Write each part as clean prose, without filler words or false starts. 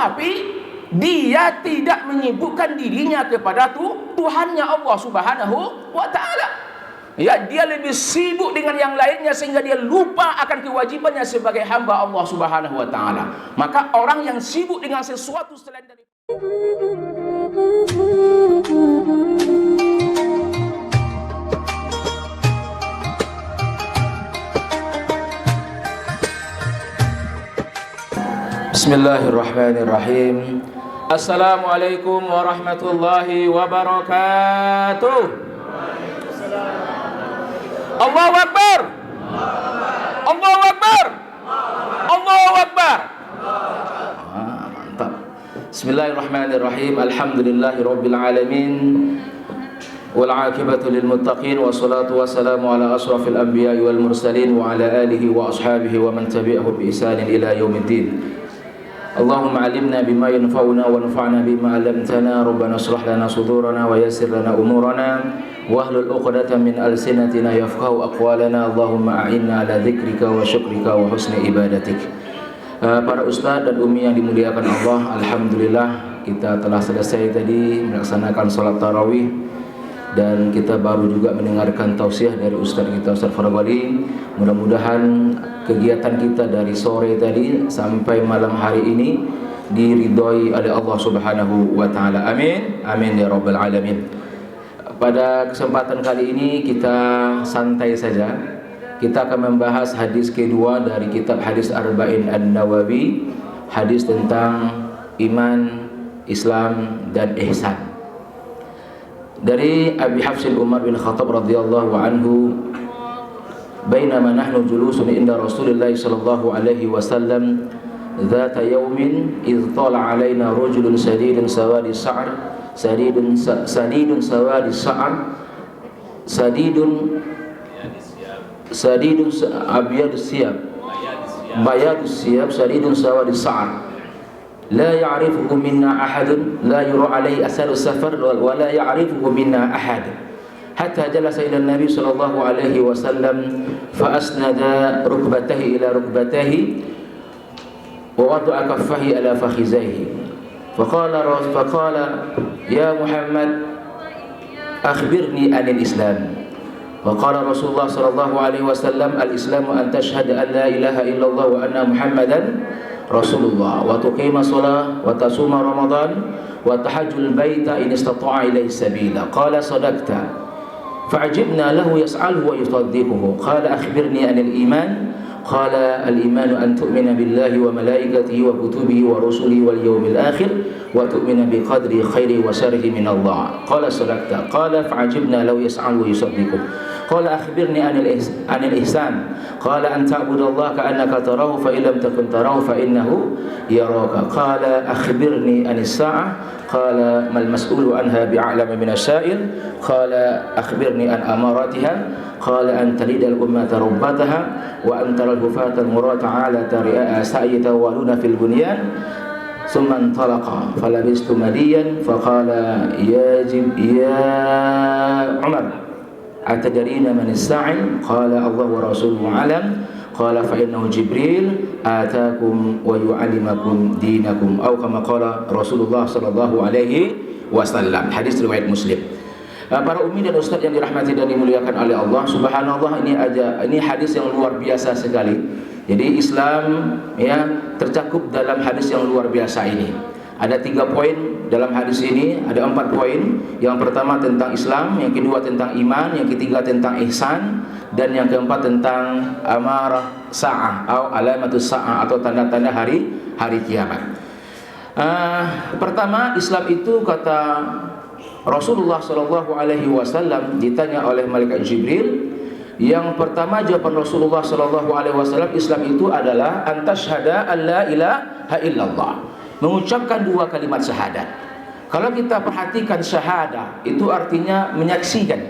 tetapi dia tidak menyibukkan dirinya kepada Tuhannya Allah Subhanahu wa ta'ala. Ya, dia lebih sibuk dengan yang lainnya sehingga dia lupa akan kewajibannya sebagai hamba Allah Subhanahu wa ta'ala. Maka orang yang sibuk dengan sesuatu selain dari Bismillahirrahmanirrahim. Assalamualaikum warahmatullahi wabarakatuh. Allahu Akbar. Allahu Akbar. Allahu Akbar. Mantap. Bismillahirrahmanirrahim. Alhamdulillahirabbil alamin. Wal 'aqibatu lil muttaqin wassalatu wassalamu ala asrafil anbiya'i wal mursalin wa ala alihi wa ashabihi wa man tabi'ahum bi ihsanin ila yaumiddin. Allahumma 'allimna bima yanfa'una wa anfa'na bima 'allamtana. Rabbana shrah lana sudurana wa yassir lana umurana wahlul 'uqdatam min alsinatina yafqahu aqwalana. Allahumma a'inna 'ala dzikrika wa syukrika wa husni ibadatik. Para ustaz dan umi yang dimuliakan Allah, alhamdulillah kita telah selesai tadi melaksanakan salat tarawih dan kita baru juga mendengarkan tausiah dari ustaz kita, Ustaz Farwali. Mudah-mudahan kegiatan kita dari sore tadi sampai malam hari ini diridhoi oleh Allah Subhanahu wa taala. Amin. Amin ya rabbal alamin. Pada kesempatan kali ini kita santai saja. Kita akan membahas hadis kedua dari kitab Hadis Arba'in An-Nawawi, hadis tentang iman, Islam dan ihsan. Dari Abi Hafsin Umar bin Khattab radhiyallahu anhu, bainama nahnu julusun inda Rasulillah sallallahu alaihi wasallam dzata yaumin idh tala alaina rajulun sadidun sawadi sa'r sadidun sawadi sa'r sadidun abyadus siyab bayadus siyab sadidun sawadi sa'r لا يعرفه منا أحد لا يرى عليه أثر السفر ولا يعرفه منا أحد حتى جلس إلى النبي صلى الله عليه وسلم فأسند ركبته إلى ركبته ووضع كفه على فخذيه فقال يا محمد أخبرني عن الإسلام. وقال رسول الله صلى الله عليه وسلم الإسلام أن تشهد أن لا إله إلا الله وأن محمدا Rasulullah wa tuqima shalah wa tasuma ramadan wa tahajjul baita in istata'a ilaihi sabila. Qala sadaqta. Fa'ajibna lahu yas'aluhu wa yusaddiquhu. Qala akhbirni anil iman. Qala al-iman an tu'mina billahi wa malaikatihi wa kutubihi wa rusulihi wal yawmil akhir wa tu'mina bi qadri khairi wa syarrihi min Allah. Qala sadaqta. Qala fa'ajibna lahu yas'aluhu wa yusaddiquhu. Qala akhbirni anil ihsan. Qala an ta'budallaha ka'annaka tarahu fa illam takun tarahu fa innahu yaraka. Qala akhbirni anis sa'ah. Qala mal mas'ulu anha bi'a'lama minasya'il. Qala akhbirni an amaratiha. Qala an talidal ummata rabbataha wa an taral hufata al-murata 'ala tari'a sa'yatawaluna fil bunyan. Thumma intalaqa falabistu madiyan faqala ya Umar أتدرين من الساعي؟ قال الله ورسوله أعلم. قال فإنه جبريل آتاكم ويعلمكم دينكم أو كما قال رسول الله صلى الله عليه وسلم. Hadis riwayat Muslim. Para umi dan ustaz yang dirahmati dan dimuliakan oleh Allah Subhanallah, ini hadis yang luar biasa sekali. Jadi Islam ya tercakup dalam hadis yang luar biasa ini. Ada 3 poin dalam hadis ini, ada 4 poin. Yang pertama tentang Islam, yang kedua tentang iman, yang ketiga tentang ihsan, dan yang keempat tentang amarah sa'ah atau alamatus sa'ah atau tanda-tanda hari kiamat. Pertama, Islam itu kata Rasulullah sallallahu alaihi wasallam ditanya oleh malaikat Jibril, yang pertama jawaban Rasulullah sallallahu alaihi wasallam, Islam itu adalah antasyhada alla ilaha illallah. Mengucapkan 2 kalimat syahadat. Kalau kita perhatikan syahadah itu artinya menyaksikan,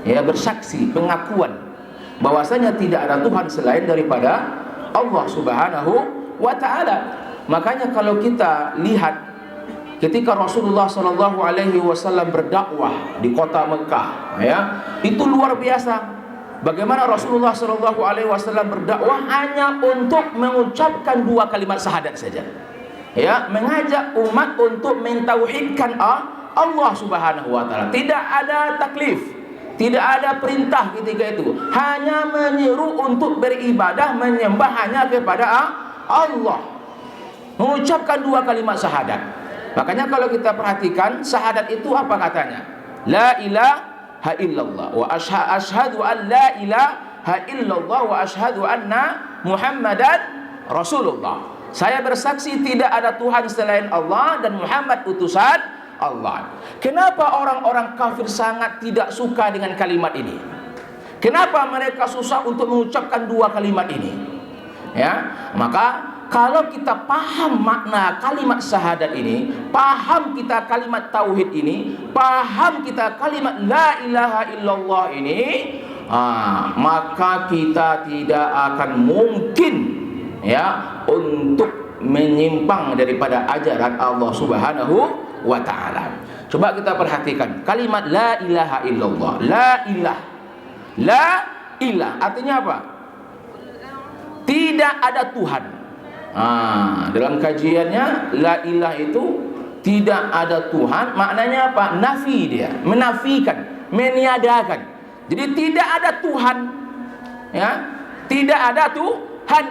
ya, bersaksi, pengakuan bahwasanya tidak ada Tuhan selain daripada Allah Subhanahu wa taala. Makanya kalau kita lihat ketika Rasulullah sallallahu alaihi wasallam berdakwah di kota Mekah, ya, itu luar biasa. Bagaimana Rasulullah sallallahu alaihi wasallam berdakwah hanya untuk mengucapkan 2 kalimat syahadat saja. ya, mengajak umat untuk mentauhidkan Allah Subhanahu wa taala. Tidak ada taklif, tidak ada perintah ketika itu. Hanya menyeru untuk beribadah, menyembah hanya kepada Allah. Mengucapkan 2 kalimat syahadat. Makanya kalau kita perhatikan syahadat itu apa katanya? La ilaha illallah wa asyhadu an la ilaha illallah wa asyhadu anna Muhammadan Rasulullah. Saya bersaksi tidak ada Tuhan selain Allah dan Muhammad utusan Allah. Kenapa orang-orang kafir sangat tidak suka dengan kalimat ini? Kenapa mereka susah untuk mengucapkan 2 kalimat ini? Ya, maka kalau kita paham makna kalimat syahadat ini, paham kita kalimat tauhid ini, paham kita kalimat la ilaha illallah ini, maka kita tidak akan mungkin ya untuk menyimpang daripada ajaran Allah Subhanahu wa taala. Coba kita perhatikan kalimat la ilaha illallah. La ilah artinya apa? Tidak ada Tuhan. Dalam kajiannya la ilah itu tidak ada Tuhan, maknanya apa? Nafi, dia menafikan, meniadakan. Jadi tidak ada Tuhan, ya, tidak ada Tuhan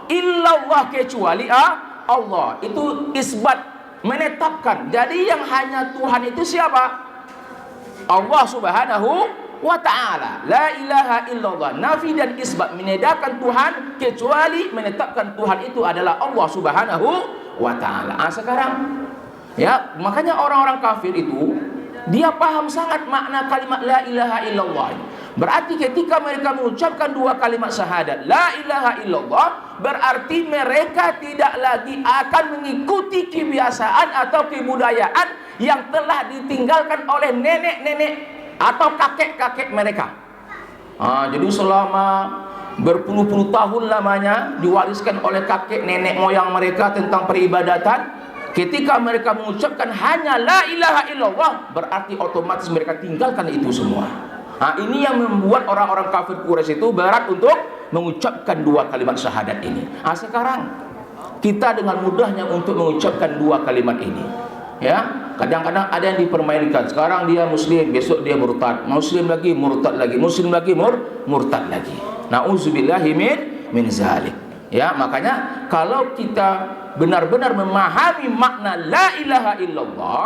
illallah kecuali Allah. Itu isbat, menetapkan. Jadi yang hanya Tuhan itu siapa? Allah Subhanahu wa ta'ala. La ilaha illallah, nafi dan isbat, menedahkan Tuhan kecuali menetapkan Tuhan itu adalah Allah Subhanahu wa ta'ala. Sekarang ya, makanya orang-orang kafir itu dia paham sangat makna kalimat la ilaha illallah. Berarti ketika mereka mengucapkan 2 kalimat syahadat la ilaha illallah, berarti mereka tidak lagi akan mengikuti kebiasaan atau kebudayaan yang telah ditinggalkan oleh nenek-nenek atau kakek-kakek mereka. Jadi selama berpuluh-puluh tahun lamanya diwariskan oleh kakek nenek moyang mereka tentang peribadatan. Ketika mereka mengucapkan hanya la ilaha illallah, berarti otomatis mereka tinggalkan itu semua. Ini yang membuat orang-orang kafir Quraisy itu berat untuk mengucapkan 2 kalimat syahadat ini. Sekarang kita dengan mudahnya untuk mengucapkan 2 kalimat ini. Ya, kadang-kadang ada yang dipermainkan. Sekarang dia muslim, besok dia murtad. Muslim lagi, murtad lagi. Muslim lagi, murtad lagi. Nauzubillahi min zalik. Ya, makanya kalau kita benar-benar memahami makna la ilaha illallah,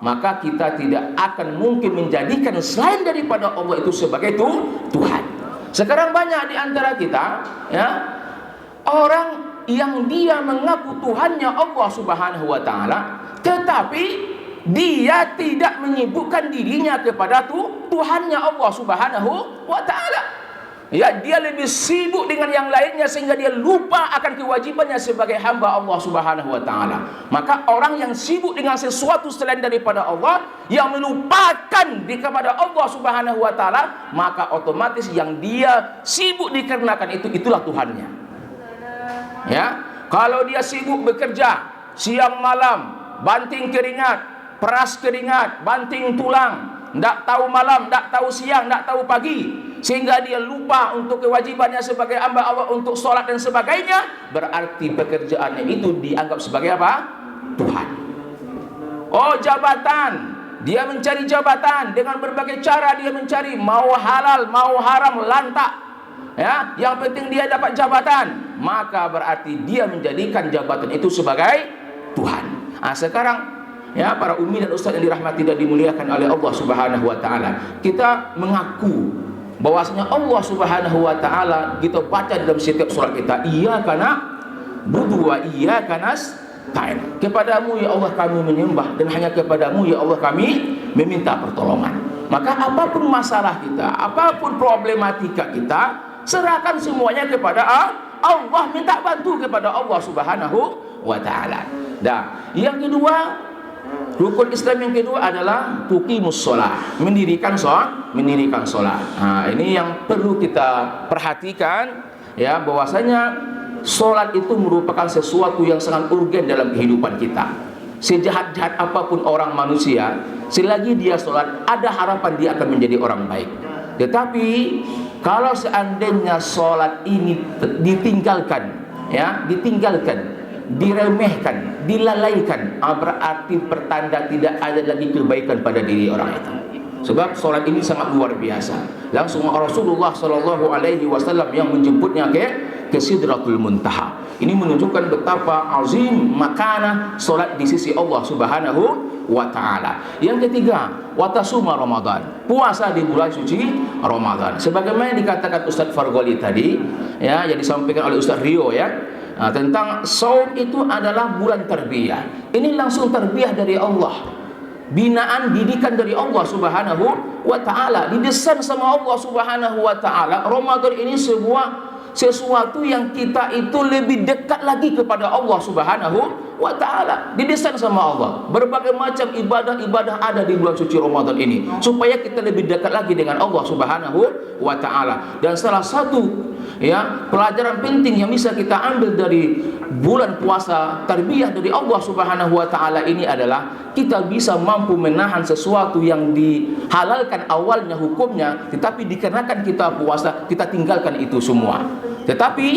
maka kita tidak akan mungkin menjadikan selain daripada Allah itu sebagai Tuhan. Sekarang banyak di antara kita, ya, orang yang dia mengaku Tuhannya Allah Subhanahu wa taala, tetapi dia tidak menyibukkan dirinya kepada Tuhannya Allah Subhanahu wa taala. Ya, dia lebih sibuk dengan yang lainnya sehingga dia lupa akan kewajibannya sebagai hamba Allah Subhanahu wa taala. Maka orang yang sibuk dengan sesuatu selain daripada Allah, yang melupakan kepada Allah Subhanahu wa taala, maka otomatis yang dia sibuk dikarenakan itulah Tuhannya. Ya, kalau dia sibuk bekerja siang malam, banting keringat, peras keringat, banting tulang, tidak tahu malam, tidak tahu siang, tidak tahu pagi, sehingga dia lupa untuk kewajibannya sebagai hamba Allah untuk sholat dan sebagainya, berarti pekerjaannya itu dianggap sebagai apa? Tuhan. Jabatan, dia mencari jabatan dengan berbagai cara, dia mencari, mau halal mau haram lantak. Ya, yang penting dia dapat jabatan, maka berarti dia menjadikan jabatan itu sebagai Tuhan. Sekarang ya, para umi dan ustaz yang dirahmati dan dimuliakan oleh Allah Subhanahu wa taala, kita mengaku bahwasanya Allah Subhanahu wa taala kita baca dalam setiap surat kita, iyyaka na'budu wa iyyaka nasta'in. Kepadamu ya Allah kami menyembah dan hanya kepadamu ya Allah kami meminta pertolongan. Maka apapun masalah kita, apapun problematika kita, serahkan semuanya kepada Allah, minta bantu kepada Allah Subhanahu wa taala. Nah, yang kedua, rukun Islam yang kedua adalah tuqimus shalah, mendirikan salat. Ini yang perlu kita perhatikan, ya, bahwasanya salat itu merupakan sesuatu yang sangat urgen dalam kehidupan kita. Sejahat-jahat apapun orang manusia, selagi dia salat, ada harapan dia akan menjadi orang baik. Tetapi kalau seandainya salat ini ditinggalkan, diremehkan, dilalaikan, berarti pertanda tidak ada lagi kebaikan pada diri orang itu. Sebab solat ini sangat luar biasa. Langsung Rasulullah sallallahu alaihi wasallam yang menjemputnya ke Sidratul Muntaha. Ini menunjukkan betapa azim makana solat di sisi Allah Subhanahu wa taala. Yang ketiga, watasuma Ramadan. Puasa di bulan suci Ramadan. Sebagaimana dikatakan Ustaz Fargholi tadi, ya, yang disampaikan oleh Ustaz Rio, ya. Tentang saum itu adalah bulan tarbiyah. Ini langsung tarbiyah dari Allah. Binaan, didikan dari Allah Subhanahu wa taala, didesain sama Allah Subhanahu wa taala. Ramadan ini sesuatu yang kita itu lebih dekat lagi kepada Allah Subhanahu wa taala. Didesain sama Allah. Berbagai macam ibadah-ibadah ada di bulan suci Ramadan ini supaya kita lebih dekat lagi dengan Allah Subhanahu wa taala. Dan salah satu, ya, pelajaran penting yang bisa kita ambil dari bulan puasa tarbiyah dari Allah Subhanahu wa taala ini adalah kita bisa mampu menahan sesuatu yang dihalalkan awalnya hukumnya, tetapi dikarenakan kita puasa kita tinggalkan itu semua. Tetapi,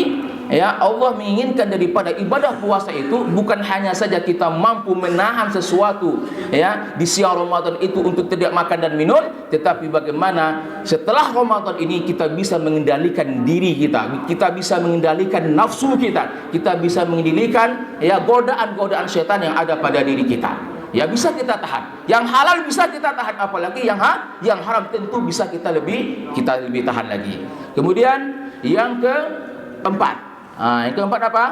ya, Allah menginginkan daripada ibadah puasa itu bukan hanya saja kita mampu menahan sesuatu, ya, di siang Ramadan itu untuk tidak makan dan minum, tetapi bagaimana setelah Ramadan ini kita bisa mengendalikan diri kita, kita bisa mengendalikan nafsu kita bisa mengendalikan, ya, godaan-godaan setan yang ada pada diri kita. Ya, bisa kita tahan. Yang halal bisa kita tahan, apalagi yang haram tentu bisa kita lebih tahan lagi. Kemudian yang keempat, yang keempat apa?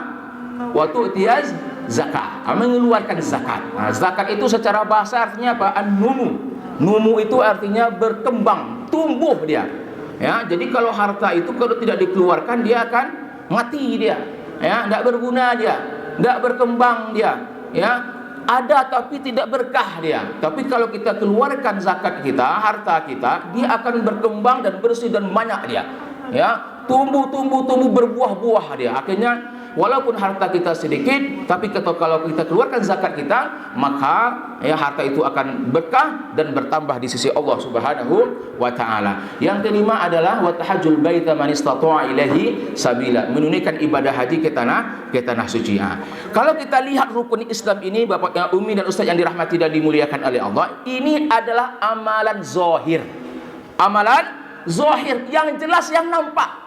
Waktu tiaz zakat, mengeluarkan zakat. Zakat itu secara bahasa artinya apa? An-numu. Numu itu artinya berkembang, tumbuh dia. Ya, jadi kalau harta itu kalau tidak dikeluarkan dia akan mati dia. Ya, tidak berguna dia, tidak berkembang dia. Ya, ada tapi tidak berkah dia. Tapi kalau kita keluarkan zakat kita, harta kita, dia akan berkembang dan bersih dan banyak dia. Ya, tumbuh berbuah-buah dia. Akhirnya walaupun harta kita sedikit, tapi kalau kita keluarkan zakat kita, maka, ya, harta itu akan berkah dan bertambah di sisi Allah Subhanahu wa taala. Yang kelima adalah wa tahajjul baita man istata'a ilaihi sabila, menunaikan ibadah haji ke tanah suci. Kalau kita lihat rukun Islam ini, Bapak Umi dan Ustaz yang dirahmati dan dimuliakan oleh Allah, ini adalah amalan zahir. Amalan zahir yang jelas, yang nampak.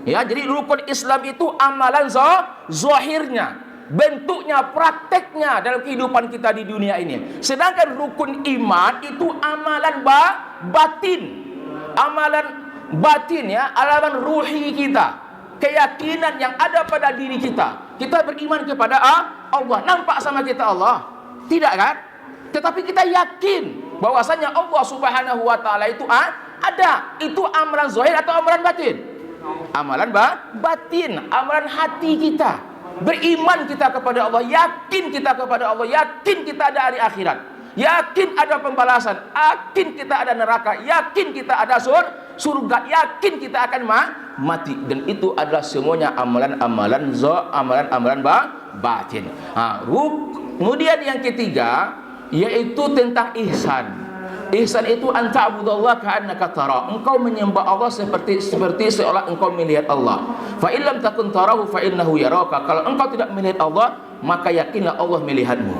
Ya, jadi rukun Islam itu amalan zahirnya, bentuknya, prakteknya dalam kehidupan kita di dunia ini. Sedangkan rukun iman itu amalan batin. Amalan batin, ya, amalan ruhi kita. Keyakinan yang ada pada diri kita. Kita beriman kepada Allah. Nampak sama kita Allah? Tidak, kan? Tetapi kita yakin bahwasanya Allah Subhanahu wa taala itu ada. Itu amalan zahir atau amalan batin? Amalan batin, amalan hati kita. Beriman kita kepada Allah, yakin kita kepada Allah, yakin kita ada hari akhirat, yakin ada pembalasan, yakin kita ada neraka, yakin kita ada surga, yakin kita akan mati. Dan itu adalah semuanya amalan batin. Kemudian yang ketiga yaitu tentang ihsan. Ihsan itu anta'budallaha ka'annaka tara. Engkau menyembah Allah seperti seolah engkau melihat Allah. Fa illam takun tarahu fa innahu yaraka. Kalau engkau tidak melihat Allah, maka yakinlah Allah melihatmu.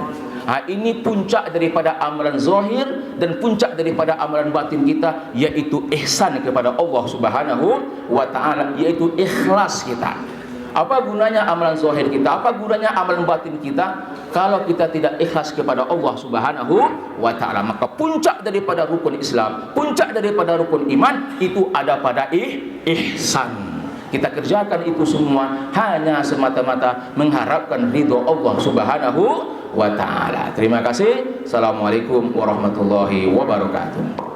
Ini puncak daripada amalan zahir dan puncak daripada amalan batin kita, yaitu ihsan kepada Allah Subhanahu wa taala, yaitu ikhlas kita. Apa gunanya amalan zahir kita? Apa gunanya amalan batin kita kalau kita tidak ikhlas kepada Allah Subhanahu wa taala? Maka puncak daripada rukun Islam, puncak daripada rukun iman itu ada pada ihsan. Kita kerjakan itu semua hanya semata-mata mengharapkan ridho Allah Subhanahu wa taala. Terima kasih. Assalamualaikum warahmatullahi wabarakatuh.